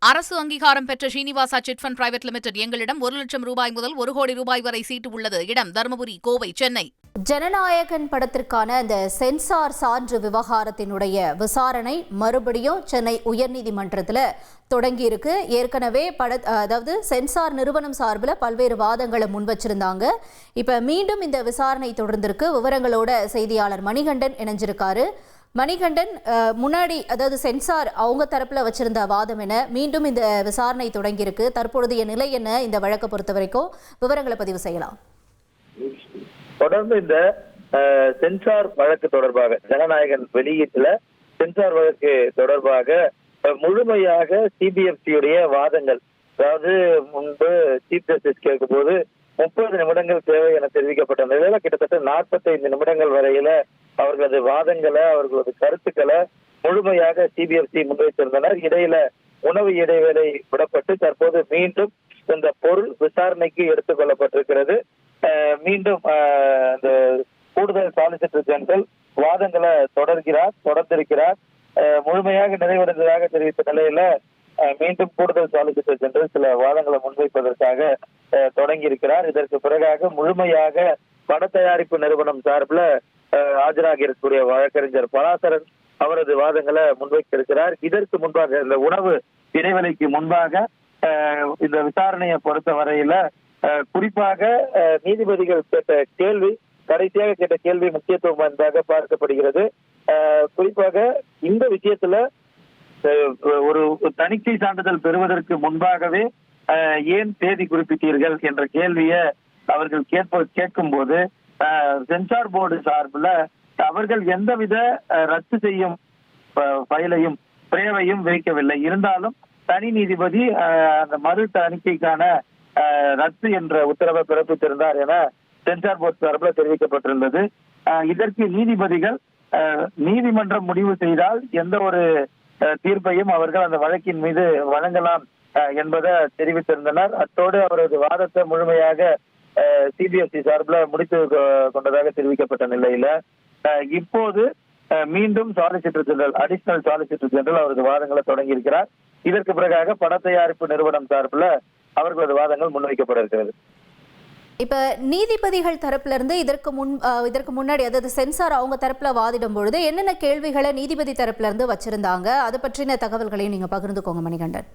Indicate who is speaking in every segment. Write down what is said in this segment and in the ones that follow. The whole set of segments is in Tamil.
Speaker 1: அரசு அங்கீகாரம் பெற்ற Srinivasa chit fund private limited எங்களிடம் 1 லட்சம் ரூபாய் முதல் 1 கோடி ரூபாய் வரை சீட்டு உள்ளது. இடம் தருமபுரி, கோவை, சென்னை.
Speaker 2: ஜனநாயகன் படத்திற்கான அந்த சென்சார் சான்று விவகாரத்தினுடைய விசாரணை மறுபடியும் சென்னை உயர்நீதிமன்றத்தில் தொடங்கியிருக்கு. ஏற்கனவே அதாவது சென்சார் நிறுவனம் சார்பில் பல்வேறு வாதங்களை முன் வச்சிருந்தாங்க. இப்போ மீண்டும் இந்த விசாரணை தொடர்ந்திருக்கு. விவரங்களோட செய்தியாளர் மணிகண்டன் இணைஞ்சிருக்காரு. மணிகண்டன், முன்னாடி அதாவது சென்சார் அவங்க தரப்புல வச்சிருந்த வாதம் என, மீண்டும் இந்த விசாரணை தொடங்கியிருக்கு. தற்பொழுதைய நிலை என்ன இந்த வழக்கை பொறுத்த வரைக்கும்? விவரங்களை பதிவு செய்யலாம்.
Speaker 3: தொடர்ந்து இந்த சென்சார் வழக்கு தொடர்பாக ஜனநாயகன் வெளியீட்டுல சென்சார் வழக்கு தொடர்பாக முழுமையாக சிபிஎஃப்சியுடைய வாதங்கள், அதாவது முன்பு சீஃப் ஜஸ்டிஸ் கேட்கும் போது 30 நிமிடங்கள் தேவை என தெரிவிக்கப்பட்ட நிலையில கிட்டத்தட்ட 45 நிமிடங்கள் வரையில அவர்களது வாதங்களை, அவர்களது கருத்துக்களை முழுமையாக சிபிஎஃப்சி முன்வைத்திருந்தனர். இடையில உணவு இடைவேளை விடப்பட்டு தற்போது மீண்டும் இந்த பொருள் விசாரணைக்கு எடுத்துக் கொள்ளப்பட்டிருக்கிறது. மீண்டும் இந்த கூடுதல் சாலிசிட்டர் ஜெனரல் வாதங்களை தொடர்ந்திருக்கிறார். முழுமையாக நிறைவடைந்ததாக தெரிவித்த நிலையில மீண்டும் கூடுதல் சாலிசிட்டர் ஜெனரல் சில வாதங்களை முன்வைப்பதற்காக தொடங்கி இருக்கிறார். இதற்கு பிறகாக முழுமையாக பட தயாரிப்பு நிறுவனம் சார்பில் ஆஜராகி இருக்கக்கூடிய வழக்கறிஞர் பராசரன் அவரது வாதங்களை முன்வைக்க இருக்கிறார். இதற்கு முன்பாக இந்த உணவு இடைவெளிக்கு முன்பாக இந்த விசாரணையை பொறுத்த வரையில குறிப்பாக நீதிபதிகள் கேட்ட கேள்வி, கடைசியாக கேட்ட கேள்வி முக்கியத்துவம் வாய்ந்ததாக பார்க்கப்படுகிறது. குறிப்பாக இந்த விஷயத்துல ஒரு தணிக்கை சான்றிதழ் பெறுவதற்கு முன்பாகவே ஏன் தேதி குறிப்பிட்டீர்கள் என்ற கேள்வியை அவர்கள் கேட்கும் போது சென்சார் போர்டு சார்பில் அவர்கள் எந்தவித ரத்து செய்யும் ஃபைலையும் பிரேவையும் வைக்கவில்லை. இருந்தாலும் தனி நீதிபதி அந்த மறு தணிக்கைக்கான ரத்து என்ற உத்தரவை பிறப்பித்திருந்தார் என சென்சார் போர்டு சார்பில் தெரிவிக்கப்பட்டிருந்தது. இதற்கு நீதிபதிகள் நீதிமன்றம் முடிவு செய்தால் எந்த ஒரு தீர்ப்பையும் அவர்கள் அந்த வழக்கின் மீது வழங்கலாம் என்பதை தெரிவித்திருந்தனர். அத்தோடு அவரது வாதத்தை முழுமையாக சிபிஎஸ்இ சார்பில் முடித்து கொண்டதாக தெரிவிக்கப்பட்ட நிலையில இப்போது மீண்டும் solicitor general, additional solicitor general அவரது வாதங்களை தொடங்கி இருக்கிறார். இதற்கு பிறகாக பட தயாரிப்பு நிறுவனம் சார்பில் அவர்களது வாதங்கள் முன்வைக்கப்பட இருக்கிறது.
Speaker 2: இப்ப நீதிபதிகள் தரப்புல இருந்து இதற்கு முன்னாடி, அதாவது சென்சார் அவங்க தரப்புல வாதிடும் பொழுது என்னென்ன கேள்விகளை நீதிபதி தரப்புல இருந்து வச்சிருந்தாங்க, அது பற்றின தகவல்களையும் நீங்க பகிர்ந்துக்கோங்க மணிகண்டன்.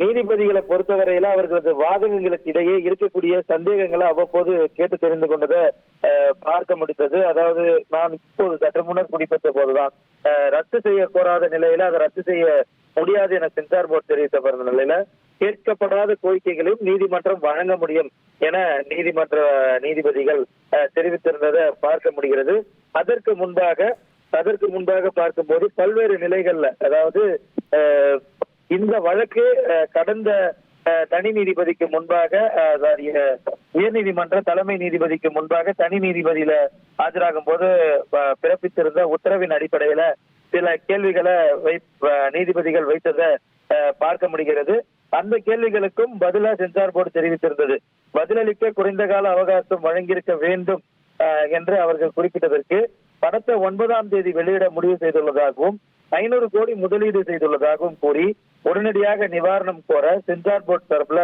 Speaker 3: நீதிபதிகளை பொறுத்தவரையில அவர்களது வாதங்களுக்கு இடையே இருக்கக்கூடிய சந்தேகங்களை அவ்வப்போது கேட்டு தெரிந்து கொண்டதை பார்க்க முடிந்தது. அதாவது நான் இப்போது சற்று முன்னர் குறிப்பிட்ட போதுதான் ரத்து செய்ய கோராத நிலையில அதை ரத்து செய்ய முடியாது என சென்சார் போர்டு தெரிவிக்கப்பட்ட நிலையில கேட்கப்படாத கோரிக்கைகளையும் நீதிமன்றம் வழங்க முடியும் என நீதிபதிகள் தெரிவித்திருந்ததை பார்க்க முடிகிறது. அதற்கு முன்பாக பார்க்கும்போது பல்வேறு நிலைகள்ல, அதாவது இந்த வழக்கு கடந்த தனி நீதிபதிக்கு முன்பாக, உயர்நீதிமன்ற தலைமை நீதிபதிக்கு முன்பாக தனி நீதிபதியில ஆஜராகும் போது பிறப்பித்திருந்த உத்தரவின் அடிப்படையில சில கேள்விகளை நீதிபதிகள் வைத்ததை பார்க்க முடிகிறது. அந்த கேள்விகளுக்கும் பதிலா சென்சார் போர்டு தெரிவித்திருந்தது. பதிலளிக்க குறைந்த கால அவகாசம் வழங்கியிருக்க வேண்டும் என்று அவர்கள் குறிப்பிட்டதற்கு படத்தை 9ஆம் தேதி வெளியிட முடிவு செய்துள்ளதாகவும் 500 கோடி முதலீடு செய்துள்ளதாகவும் கூறி உடனடியாக நிவாரணம் கோர சென்சார் போர்டு தரப்புல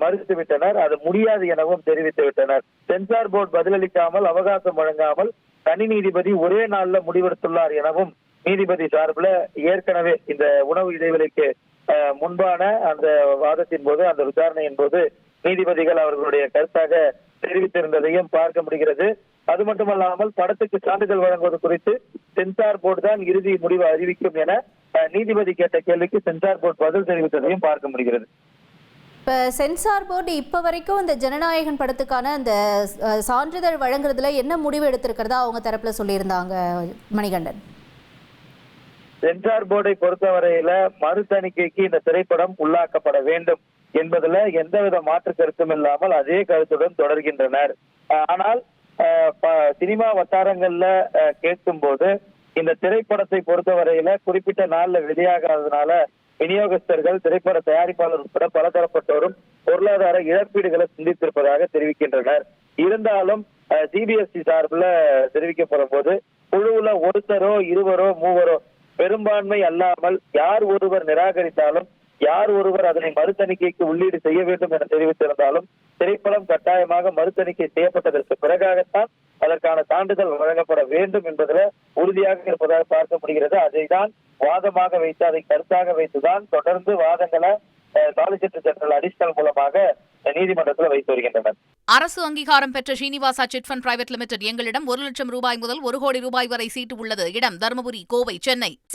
Speaker 3: மறுத்துவிட்டனர். அது முடியாது எனவும் தெரிவித்து விட்டனர். சென்சார் போர்டு பதிலளிக்காமல் அவகாசம் வழங்காமல் தனி நீதிபதி ஒரே நாள்ல முடிவெடுத்துள்ளார் எனவும் நீதிபதி சார்பில் ஏற்கனவே இந்த உணவு இடைவெளிக்கு முன்பான அந்த வாதத்தின் போது, அந்த விசாரணையின் போது நீதிபதிகள் அவர்களுடைய கருத்தாக தெரிவித்திருந்ததையும் பார்க்க முடிகிறது. அது மட்டுமல்லாமல் படத்துக்கு சான்றிதழ் வழங்குவது குறித்து சென்சார் போர்டு தான் இறுதி முடிவு அறிவிக்கும் என நீதிபதி கேட்ட கேள்விக்கு சென்சார் போர்டு பதில் தெரிவித்ததையும் பார்க்க முடிகிறது.
Speaker 2: இப்ப சென்சார் போர்டு இப்ப வரைக்கும் இந்த ஜனநாயகன் படத்துக்கான அந்த சான்றிதழ் வழங்குறதுல என்ன முடிவு எடுத்திருக்கிறதா அவங்க தரப்புல சொல்லியிருந்தாங்க மணிகண்டன்?
Speaker 3: சென்சார் போர்டை பொறுத்தவரையில மறு தணிக்கைக்கு இந்த திரைப்படம் உள்ளாக்கப்பட வேண்டும் என்பதுல எந்தவித மாற்று கருத்தும் இல்லாமல் அதே கருத்துடன் தொடர்கின்றனர். ஆனால் சினிமா வட்டாரங்கள்ல கேட்கும் போது இந்த திரைப்படத்தை பொறுத்தவரையில குறிப்பிட்ட நாள்ல வெளியாகாததுனால விநியோகஸ்தர்கள், திரைப்பட தயாரிப்பாளர் உட்பட பலதரப்பட்டோரும் பொருளாதார இழப்பீடுகளை சிந்தித்திருப்பதாக தெரிவிக்கின்றனர். இருந்தாலும் சிபிஎஸ்இ சார்பில் தெரிவிக்கப்படும் போது குழுவுல ஒருத்தரோ 2 3 பெரும்பான்மை அல்லாமல் யார் ஒருவர் நிராகரித்தாலும், யார் ஒருவர் அதனை மறுதணிக்கைக்கு உள்ளீடு செய்ய வேண்டும் என தெரிவித்திருந்தாலும் திரைப்படம் கட்டாயமாக மறுதணிக்கை செய்யப்பட்டதற்கு பிறகாகத்தான் அதற்கான சான்றிதழ் வழங்கப்பட வேண்டும் என்பதில் உறுதியாக இருப்பதாக பார்க்க முடிகிறது. அதைதான் வாதமாக வைத்து, அதை கருத்தாக வைத்துதான் தொடர்ந்து வாதங்களை சாலிசிட்டர் ஜெனரல் அடிஷனல் மூலமாக நீதிமன்றத்தில் வைத்து வருகின்றனர்.
Speaker 1: அரசு அங்கீகாரம் பெற்ற Srinivasa chit fund private limited எங்களிடம் 1 லட்சம் ரூபாய் முதல் 1 கோடி ரூபாய் வரை சீட்டு உள்ளது. இடம் தருமபுரி, கோவை, சென்னை.